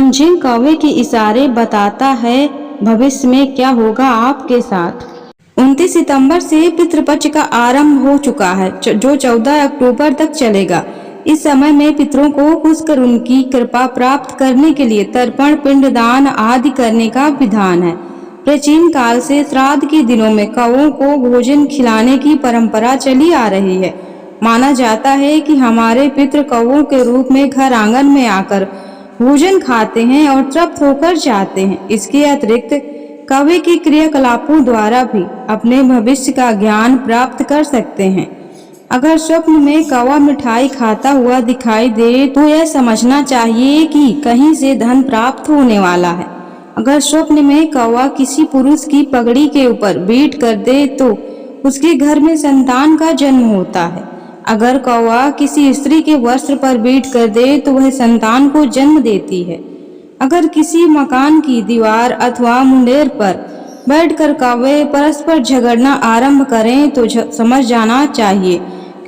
समझें, कौवे के इशारे बताता है भविष्य में क्या होगा आपके साथ। 29 सितंबर से पितृपक्ष का आरंभ हो चुका है, जो 14 अक्टूबर तक चलेगा। इस समय में पितरों को खुश कर उनकी कृपा प्राप्त करने के लिए तर्पण, पिंडदान आदि करने का विधान है। प्राचीन काल से श्राद्ध के दिनों में कौवों को भोजन खिलाने की परंपरा चली आ रही है। माना जाता है कि हमारे पितृ कौवों के रूप में घर आंगन में आकर भोजन खाते हैं और तृप्त होकर जाते हैं। इसके अतिरिक्त कौवे के क्रियाकलापों द्वारा भी अपने भविष्य का ज्ञान प्राप्त कर सकते हैं। अगर स्वप्न में कौवा मिठाई खाता हुआ दिखाई दे तो यह समझना चाहिए कि कहीं से धन प्राप्त होने वाला है। अगर स्वप्न में कौवा किसी पुरुष की पगड़ी के ऊपर बीट कर दे तो उसके घर में संतान का जन्म होता है। अगर कौवा किसी स्त्री के वस्त्र पर बीट कर दे तो वह संतान को जन्म देती है। अगर किसी मकान की दीवार अथवा मुंडेर पर बैठकर कौवे परस्पर झगड़ना आरंभ करें तो समझ जाना चाहिए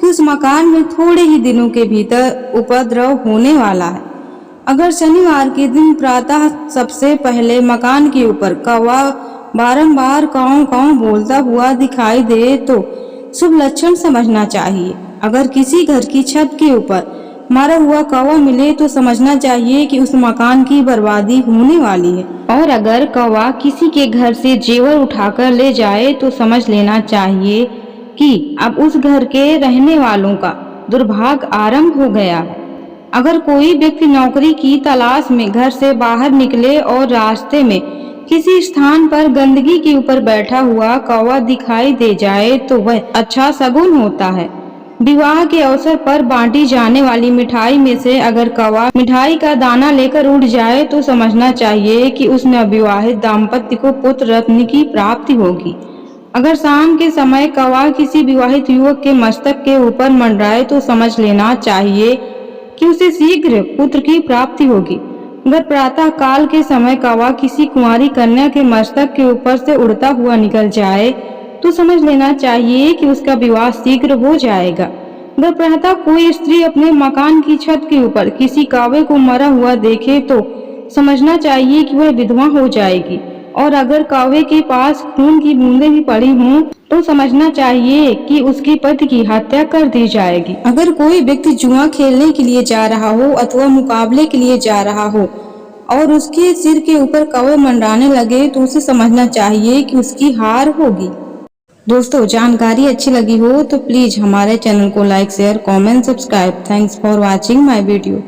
कि उस मकान में थोड़े ही दिनों के भीतर उपद्रव होने वाला है। अगर शनिवार के दिन प्रातः सबसे पहले मकान के ऊपर कौवा बारंबार काऊ काऊ बोलता हुआ दिखाई दे तो शुभ लक्षण समझना चाहिए। अगर किसी घर की छत के ऊपर मरा हुआ कौवा मिले तो समझना चाहिए कि उस मकान की बर्बादी होने वाली है। और अगर कौवा किसी के घर से जेवर उठाकर ले जाए तो समझ लेना चाहिए कि अब उस घर के रहने वालों का दुर्भाग्य आरंभ हो गया है। अगर कोई व्यक्ति नौकरी की तलाश में घर से बाहर निकले और रास्ते में किसी स्थान पर गंदगी के ऊपर बैठा हुआ कौवा दिखाई दे जाए तो वह अच्छा शगुन होता है। विवाह के अवसर पर बांटी जाने वाली मिठाई में से अगर कौवा मिठाई का दाना लेकर उड़ जाए तो समझना चाहिए कि उस नवविवाहित दाम्पत्य को पुत्र रत्न की प्राप्ति होगी। अगर शाम के समय कौवा किसी विवाहित युवक के मस्तक के ऊपर मंडराए तो समझ लेना चाहिए कि उसे शीघ्र पुत्र की प्राप्ति होगी। अगर प्रातः काल के समय कौवा किसी कुंवारी कन्या के मस्तक के ऊपर से उड़ता हुआ निकल जाए तो समझ लेना चाहिए कि उसका विवाह शीघ्र हो जाएगा। अगर प्रातः कोई स्त्री अपने मकान की छत के ऊपर किसी कौवे को मरा हुआ देखे तो समझना चाहिए कि वह विधवा हो जाएगी। और अगर कौवे के पास खून की बूंदें भी पड़ी हों तो समझना चाहिए कि उसके पति की हत्या कर दी जाएगी। अगर कोई व्यक्ति जुआ खेलने के लिए जा रहा हो अथवा मुकाबले के लिए जा रहा हो और उसके सिर के ऊपर कौवे मंडराने लगे तो उसे समझना चाहिए कि उसकी हार होगी। दोस्तों, जानकारी अच्छी लगी हो तो प्लीज हमारे चैनल को like, share, comment, subscribe. Thanks for watching my video.